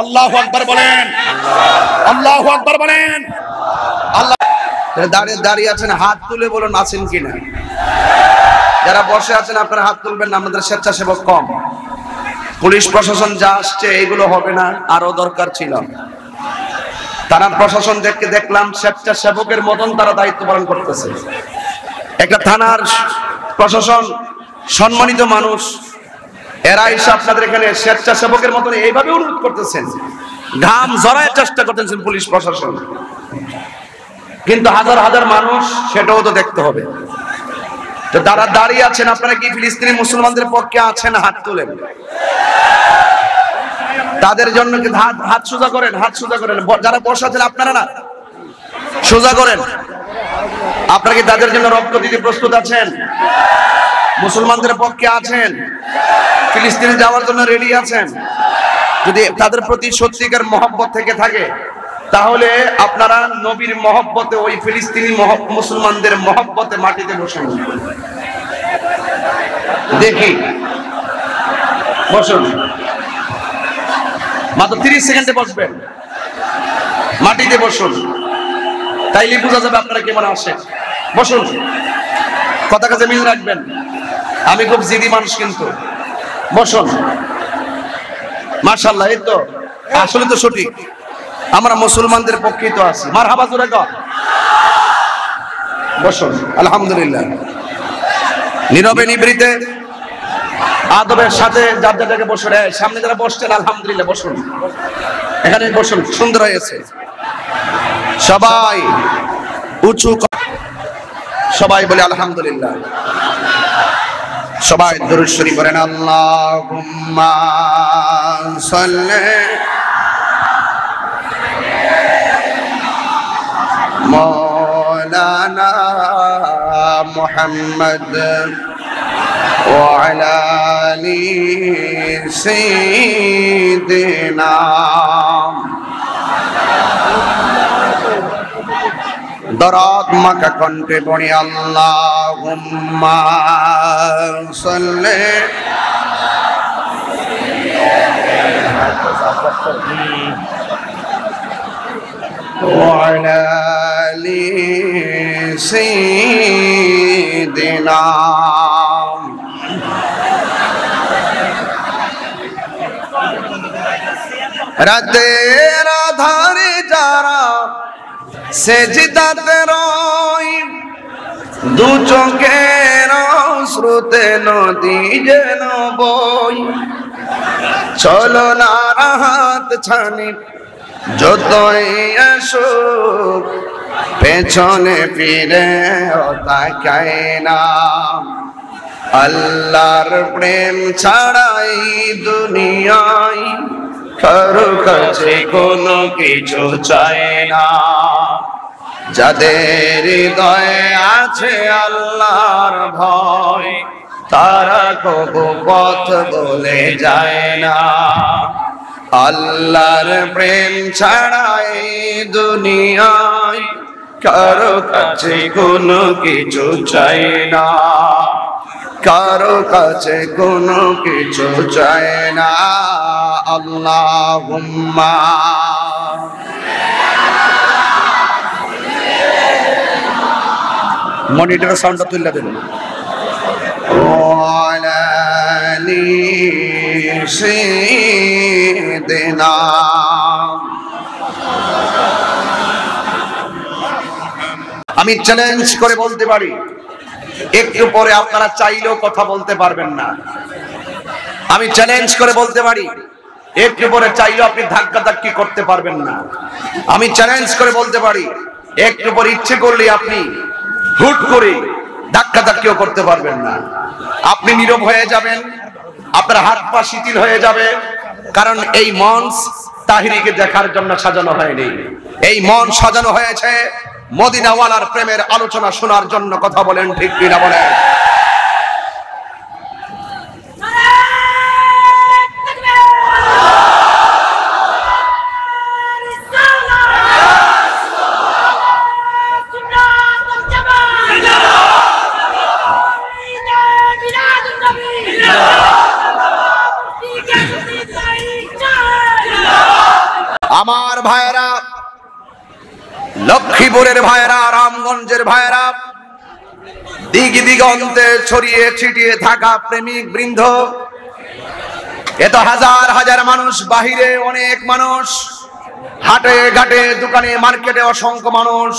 আল্লাহু আকবার বলেন, আল্লাহু আকবার বলেন। আল্লাহ দাঁড়িয়ে আছেন, হাত তুলে বলুন আছেন কিনা। যারা বসে আছেন আপনারা হাত তুলবেন না, আমাদের স্বেচ্ছাসেবক কম। পুলিশ প্রশাসন যা আসছে এগুলো হবে না, আরো দরকার ছিল। থানার প্রশাসন দেখলাম স্বেচ্ছাসেবকের মতন তারা দায়িত্ব পালন করতেছে। একটা থানার প্রশাসন সম্মানিত মানুষ, এরা এসে আপনাদের এখানে স্বেচ্ছাসেবকের মতন এইভাবে অনুরোধ করতেছেন, ঘাম ঝরায় চেষ্টা করতেছেন পুলিশ প্রশাসন। কিন্তু হাজার হাজার মানুষ, সেটাও তো দেখতে হবে। তো যারা দাঁড়িয়ে আছেন আপনারা কি ফিলিস্তিনি মুসলমানদের পক্ষে আছেন? হাত তোলেন। তাদের জন্য কি হাত সোজা করেন, হাত সোজা করেন। যারা বসে আছেন আপনারা না, সোজা করেন। আপনারা কি তাদের জন্য রক্ত দিতে প্রস্তুত আছেন? মুসলমানদের পক্ষে আছেন? ফিলিস্তিনে যাওয়ার জন্য রেডি আছেন? যদি তাদের প্রতি সত্যিকার মহব্বত থেকে থাকে তাহলে আপনারা নবীর মহব্বতে, ওই ফিলিস্তিনি মুসলমানদের মহব্বতে মাটিতে বসুন। দেখি, বসুন। মাত্র 30 সেকেন্ডে বসবেন, মাটিতে বসুন। তাইলে বোঝা যাবে আপনারা কেমন আসে। বসুন, কথা কাজে মিল রাখবেন। আমি খুব জিদি মানুষ, কিন্তু বসুন। মাশাআল্লাহ, এই তো আসলে তো সঠিক, আমরা মুসলমানদের পক্ষেই তো আছি। মারহাবা জোরে কও। বসুন, আলহামদুলিল্লাহ। নীরবে নিভৃতে আদবের সাথে যার যার জায়গায় বসুন। সামনে যারা বসছেন আলহামদুলিল্লাহ বসুন, এখানে বসুন। সুন্দর হয়েছে। সবাই উঁচু, সবাই বলে আলহামদুলিল্লাহ। সবাই দুরূদ শরীফ পড়েন। আল্লাহুম্মা সাল্লি মাওলানা মুহাম্মদ ওয়া আলা আলি সাইয়্যিদিনা। দরদ মাখা কণ্ঠে পড়ি আল্লাহুম্মা সাল্লি ওয়া আলা আলি সাইয়্যিদিনা। রাতের আধারে যারা সেজদাতে রয়, দু চোখের অশ্রুতে নদী যেন বই। চলো না হাত ছানি যতই আসুক, পেছনে ফিরে তাকায় না। আল্লাহর প্রেম ছাড়াই দুনিয়ায় কারো কাছে কোনো কিছু চায় না। যাদের হৃদয়ে আছে আল্লাহর ভয়, তারা কবু পথ বলে যায় না। আল্লাহর প্রেম ছাড়াই দুনিয়ায় কারো কাছে কোনো কিছু চায় না, কারো কাছে কোনো কিছু চায় না। আল্লাহুম্মা মনিটরের সাউন্ডটা তুলে দেন। ওয়া আলা আলি সাইয়্যিদিনা। আমি চ্যালেঞ্জ করে বলতে পারি, একটু পরে আপনারা চাইলেও কথা বলতে পারবেন না। আমি চ্যালেঞ্জ করে বলতে পারি, একটু পরে চাইলেও আপনি ধাক্কাধাক্কি করতে পারবেন না। আমি চ্যালেঞ্জ করে বলতে পারি, একটু পরে ইচ্ছে করলে আপনি হুট করে ধাক্কাধাক্কিও করতে পারবেন না। আপনি নীরব হয়ে যাবেন, আপনার হাত পা শিথিল হয়ে যাবে। কারণ এই মঞ্চ তাহিরিকে দেখার জন্য সাজানো হয়নি, এই মন সাজানো হয়েছে মদিনাওয়ালার প্রেমের আলোচনা শোনার জন্য। কথা বলেন ঠিক কিনা বলেন? আমার ভাইয়েরা, লক্ষ্মীপুরের ভাইয়েরা, রামগঞ্জের ভাইয়েরা, দিক দিগন্তে ছড়িয়ে ছিটিয়ে থাকা প্রেমিক বৃন্দ, এত হাজার হাজার মানুষ, বাহিরে অনেক মানুষ, হাটে ঘাটে দোকানে মার্কেটে অসংখ্য মানুষ।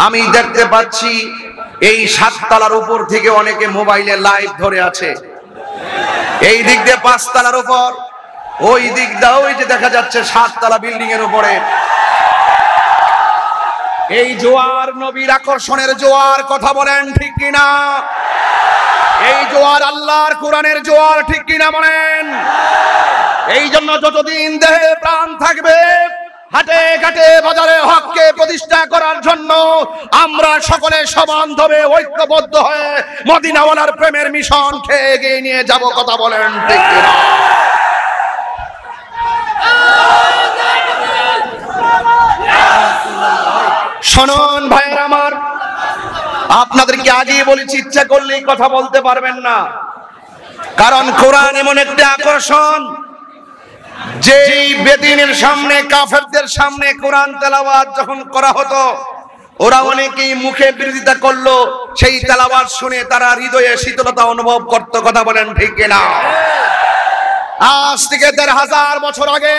আমি দেখতে পাচ্ছি এই 7 তলার উপর থেকে অনেকে মোবাইলে লাইভ ধরে আছে। এই দিক দিয়ে 5 তলার উপর, ওই দিক দিয়ে ওই যে দেখা যাচ্ছে 7 তলা বিল্ডিং এর উপরে। এই জোয়ার নবীর আকর্ষণের জোয়ার। কথা বলেন ঠিক কিনা? এই জোয়ার আল্লাহর কোরআনের জোয়ার। ঠিক কিনা বলেন? এই জন্য যতদিন দেহে প্রাণ থাকবে, হাটে ঘাটে বাজারে হককে প্রতিষ্ঠা করার জন্য আমরা সকলে সমানভাবে ঐক্যবদ্ধ হয়ে মদিনাওয়ালার প্রেমের মিশন খেয়ে এগিয়ে নিয়ে যাব। কথা বলেন ঠিক কিনা? শুনুন ভাইয়ের আমার, আপনাদেরকে আগেই বলেছি, ইচ্ছা করলেই কথা বলতে পারবেন না। কারণ কোরআন এমন একটা আকর্ষণ, যেই বেদিনের সামনে, কাফেরদের সামনে কোরআন তেলাওয়াত যখন করা হতো, ওরা অনেকেই মুখে বিরোধিতা করলো, সেই তেলাওয়াত শুনে তারা হৃদয়ে শীতলতা অনুভব করত। কথা বলেন ঠিক কিনা? আজ থেকে 1500 বছর আগে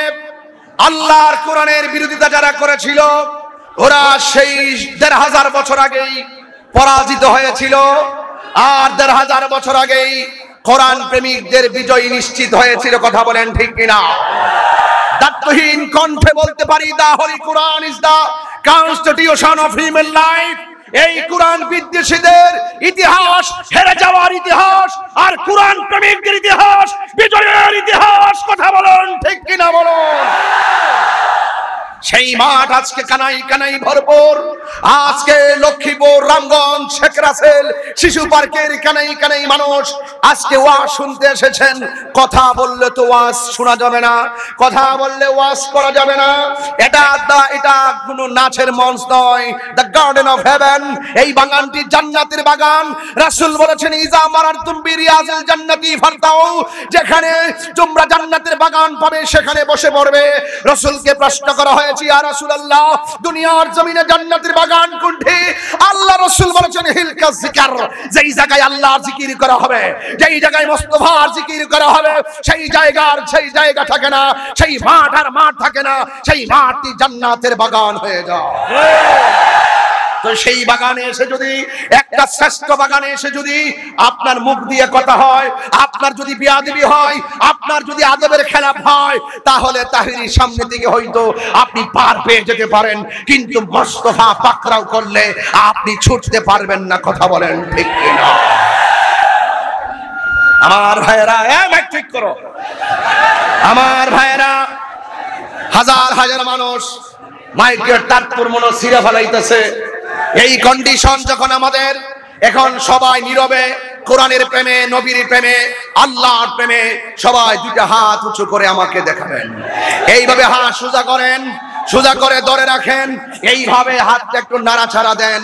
আল্লাহর কোরআনের বিরোধিতা যারা করেছিল, ওরা সেই 1500 বছর আগেই পরাজিত হয়েছিল। আর 1500 বছর আগেই কোরআন প্রেমিকদের বিজয় নিশ্চিত হয়েছিল। কথা বলেন ঠিক কিনা? দায়িত্বহীন কণ্ঠে বলতে পারি, the holy Quran is the constitution of human life এই কোরআন বিদ্বেষীদের ইতিহাস হেরে যাওয়ার ইতিহাস, আর কোরআন প্রেমিকদের ইতিহাস বিজয়ের ইতিহাস। কথা বলুন ঠিক কিনা বলুন। সেই মাঠ আজকে কানাই কানাই ভরপুর। আজকে লক্ষ্মীপুর, রামগঞ্জ, শেখ রাসেল, শিশু পার্কের কানাই কানাই মানুষ আজকে ওয়াজ শুনতে এসেছেন। কথা বললে তো ওয়াজ শোনা যাবে না, কথা বললে ওয়াজ করা যাবে না। এটা কোনো নাচের মঞ্চ নয়, দ্য গার্ডেন অফ হেভেন। এই বাগানটি জান্নাতের বাগান। রাসূল বলেছেন ইজা মারারতুম বিরিয়াজিল জান্নাতি ফারতাউ, যেখানে তোমরা জান্নাতের বাগান পাবে সেখানে বসে পড়বে। রাসূলকে প্রশ্ন করা হয়, ইয়া রাসূলুল্লাহ, দুনিয়ার জমিনে জান্নাতের বাগান কোনটি? আল্লাহ রাসূল বলেছেন হিলকা যিকর, যেই জায়গায় আল্লাহর জিকির করা হবে, যেই জায়গায় মুস্তাফার জিকির করা হবে, সেই জায়গা থাকে না, সেই মাঠ আর মাঠ থাকে না, সেই মাঠটি জান্নাতের বাগান হয়ে যায়। তো সেই বাগানে এসে যদি, একটা শ্রেষ্ঠ বাগানে এসে যদি আপনার মুখ দিয়ে কথা হয়, আপনার যদি বিয়াদবি হয়, আপনার যদি আদবের খেলাপ হয়, তাহলে তাহিরির সামনে থেকে হয়তো আপনি পার পেয়ে যেতে পারেন, কিন্তু মুস্তাফা পাকড়াও করলে আপনি ছুটতে পারবেন না। কথা বলেন ঠিক কিনা? আমার ভাইয়েরা, ঠিক করো আমার ভাইয়েরা, হাজার হাজার মানুষ মাইকের তারপুর মনে ছিঁড়ে ফেলাইতেছে। এই কন্ডিশন যখন আমাদের, এখন সবাই নীরবে কোরআনের প্রেমে, নবীর প্রেমে, আল্লাহর প্রেমে সবাই দুইটা হাত উঁচু করে আমাকে দেখাবেন। এইভাবে হাত সোজা করেন, সোজা করে ধরে রাখেন, এইভাবে হাতটা একটু নাড়াচাড়া দেন।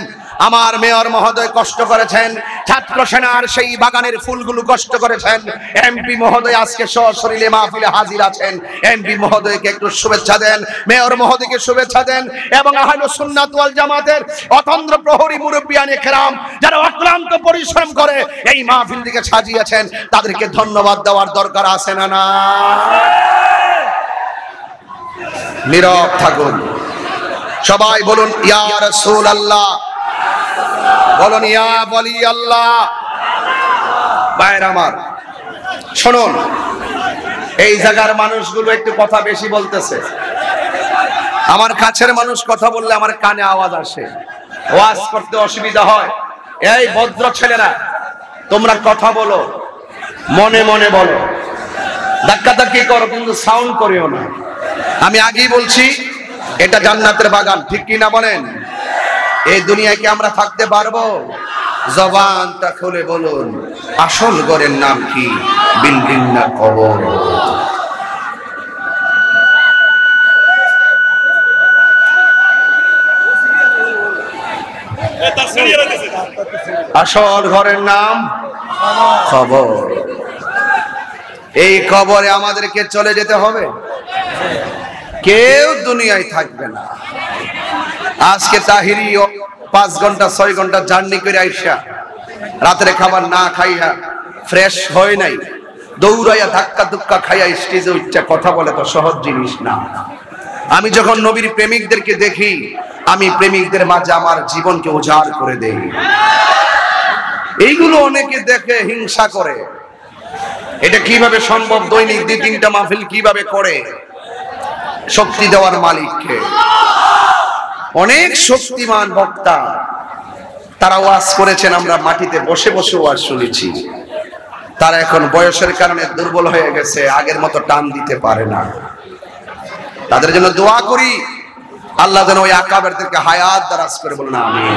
আমার মেয়র মহোদয় কষ্ট করেছেন, ছাত্র সেনার সেই বাগানের ফুলগুলো কষ্ট করেছেন। এমপি মহোদয় আজকে সশরীরে মাহফিলে হাজির আছেন। এমপি মহোদয়কে একটু শুভেচ্ছা দেন, মেয়র মহোদয়কে শুভেচ্ছা দেন, এবং আহলে সুন্নাত ওয়াল জামাতের অতন্দ্র প্রহরী মুরব্বিয়ানে কেরাম যারা অক্লান্ত পরিশ্রম করে এই মাহফিলটিকে সাজিয়েছেন, তাদেরকে ধন্যবাদ দেওয়ার দরকার আছে না? না, নীরব থাকুন। সবাই বলুন ইয়া রাসূলুল্লাহ, বলুন ইয়া ওয়ালি আল্লাহ। ভাইরা আমার শুনুন, এই জায়গার মানুষগুলো একটু কথা বেশি বলতেছে। আমার কাছের মানুষ কথা বললে আমার কানে আওয়াজ আসে, ওয়াজ করতে অসুবিধা হয়। এই ভদ্র ছেলেরা, তোমরা কথা বলো, মনে মনে বলো, ধাক্কাধাক্কি করো, কিন্তু সাউন্ড করিও না। আমি আগেই বলছি, এটা জান্নাতের বাগান, ঠিক কি না বলেন? এই দুনিয়ায় কি আমরা থাকতে পারবো? জবানটা খুলে বলুন, আসল ঘরের নাম কি? বিল্ডিং না কবর? আসল ঘরের নাম কবর। এই কবরে আমাদেরকে চলে যেতে হবে, কেউ দুনিয়ায় থাকবে না। আজকে তাহিরি 5 ঘন্টা 6 ঘন্টা জার্নি করে আইসা রাতের খাবার না খাইয়া ফ্রেশ হয় নাই, দৌড়াইয়া ধাক্কা ধুক্কা খাইয়া স্টেজে উঠছে কথা বলে তো সহজ জিনিস না। আমি যখন নবীর প্রেমিকদেরকে দেখি, আমি প্রেমিকদের মাঝে আমার জীবনকে উজাড় করে দেই। এইগুলো অনেকে দেখে হিংসা করে, এটা কিভাবে সম্ভব? দৈনিক 2-3টা মাহফিল কিভাবে করে? শক্তি দেওয়ার মালিককে। অনেক শক্তিমান বক্তা তারা ওয়াজ করেছেন, আমরা মাটিতে বসে বসে ওয়াজ শুনেছি। তারা এখন বয়সের কারণে দুর্বল হয়ে গেছে, আগের মতো টান দিতে পারে না। তাদের জন্য দোয়া করি, আল্লাহ যেন ওই আকাবেরদেরকে হায়াত দারাজ করে। বলুন আমিন।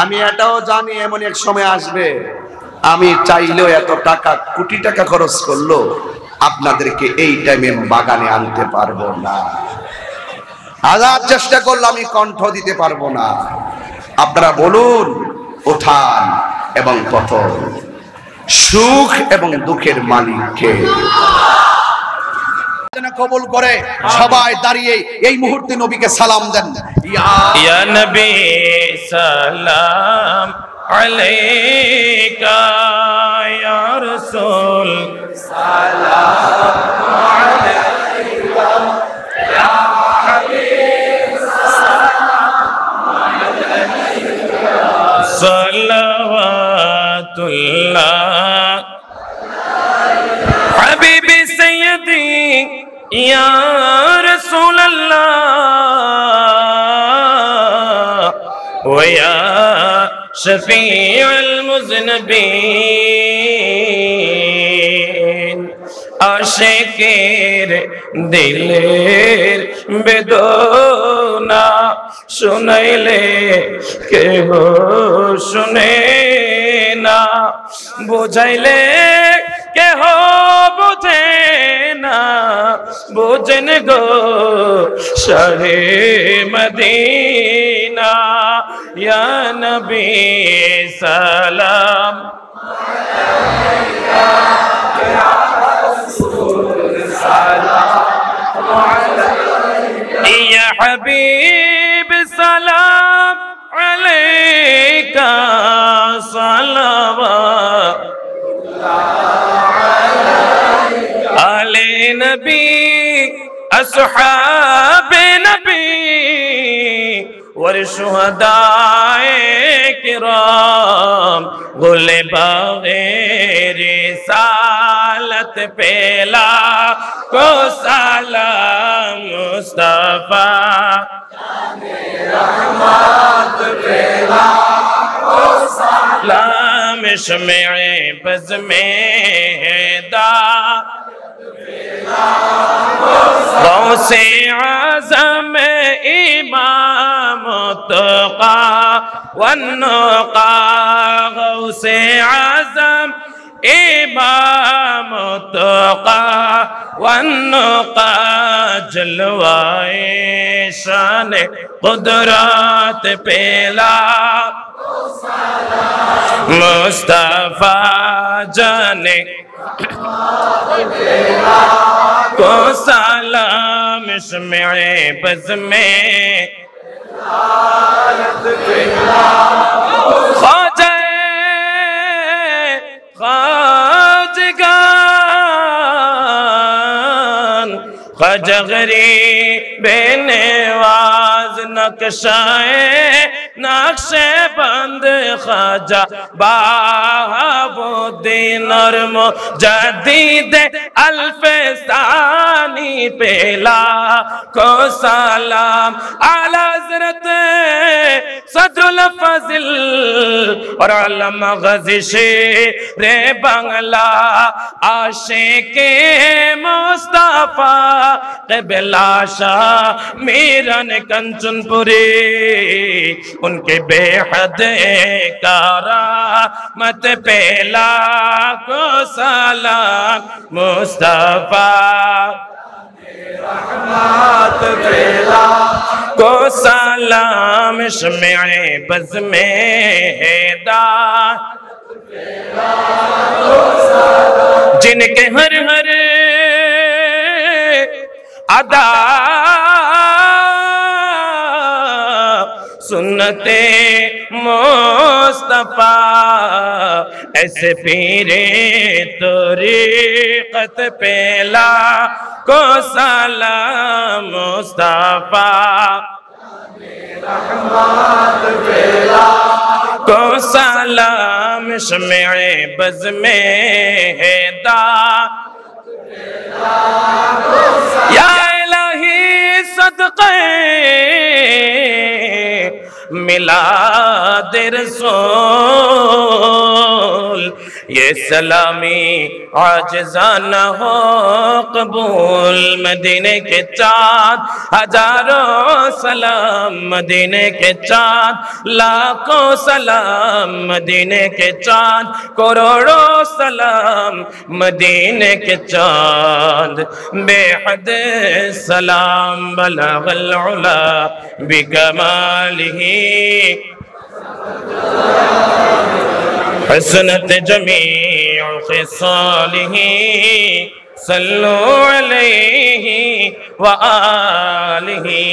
আমি এটাও জানি এমন এক সময় আসবে, আমি চাইলেও এত টাকা, কোটি টাকা খরচ করলো আপনাদেরকে এই টাইমে বাগানে আনতে পারবো না। হাজার চেষ্টা করলে আমি কণ্ঠ দিতে পারবো না। আপনারা বলুন, উঠান এবং পতন, সুখ এবং দুঃখের মালিককে কবুল করে। সবাই দাঁড়িয়ে এই মুহূর্তে নবীকে সালাম দেন। ইয়া নবী সালাম আলাইকা, ইয়া রাসূল সালাম আলাইকা, ইয়া হাবিব সালাম আলাইকা, সালাওয়াতুল্লাহ হাবিবি সাইয়্যিদি ইয়া রাসূলুল্লাহ ওয়া শফিউল মুযনিবিন আশিকের দিলের বেদনা শুনাইলে কেহ শুনে না, বুঝাইলে কেহ বুঝে না, বুঝেন গো শাহে মদিনা। ইয়া নবী সালাম या हबीब सलाम अलैका सलावत आले नबी अस्हाब नबी वर्शुहदाए किराम गुले बागे रिसालत पेला को सलाम मुस्तफा रहमत पेला को सलाम शमे बज़ में दा गौसे आज़म इमाम तुक़ा वन्नुक़ा गौसे आज़म इमाम तुक़ा वन्नुक़ा जलवाए शान कुदरत पेला मुस्तफा जाने को सलाम शमे बज़ में ख्वाजा ख्वाजगान ख्वाजा गरीब नवाज नक्शाए नक्शे बंद ख्वाजा बाबुद्दीन और मुजद्दिद अल्फसानी पेला को सलाम आला हज़रत सदरुल फज़िल और आलम गज़ी शेरे बंगला आशिक़े मुस्तफ़ा क़िबला शाह मीरन कंचनपुरी उनके बेहद करामत पेला को सलाम मुस्तफा रहमत पेला को सलाम शमे बज़ में दा जिनके हर हर अदा सुन्नते मुस्तफा ऐसे पीरे तरीक़त पेला को सलाम मुस्तफा रहमत पेला को सलाम शमे बज़ में दा या इलाही सदक़े मिलाद रसूल ये सलामी आजिज़ाना हो कबूल मदीने के चाँद हजारों सलाम मदीने के चाँद लाखों सलाम मदीने के चाँद करोड़ों सलाम मदीने के चाँद बेहद सलाम बलगल उला बिकमालिही हसनत जमीउ खिसालिही सल्लु अलैहि व आलिहि।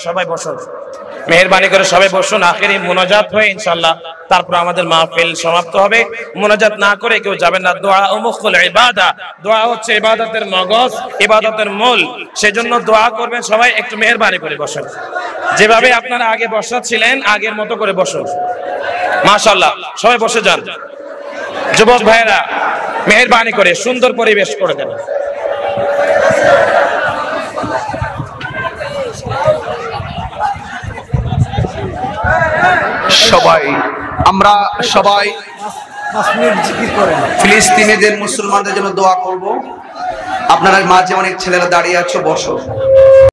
সবাই বসুন, মেহেরবানি করে সবাই বসুন। আখেরি মুনাজাত হয়ে ইনশাআল্লাহ তারপর আমাদের মাহফিল সমাপ্ত হবে। মুনাজাত না করে কেউ যাবেন না। দোয়া মুখুল ইবাদা, দোয়া হচ্ছে ইবাদতের মগজ, ইবাদতের মূল। সেজন্য দোয়া করবেন সবাই। একটু মেহেরবানি করে বসুন, যেভাবে আপনারা আগে বসা ছিলেন আগের মতো করে বসুন। মাশাআল্লাহ, সবাই বসে যান। যুবক ভাইরা মেহেরবানি করে সুন্দর পরিবেশ করে দেন। সবাই আমরা সবাই ফিলিস্তিনিদের মুসলমানদের জন্য দোয়া করব। আপনারা মাঝে অনেক ছেলেরা দাঁড়িয়ে আছো, বসো।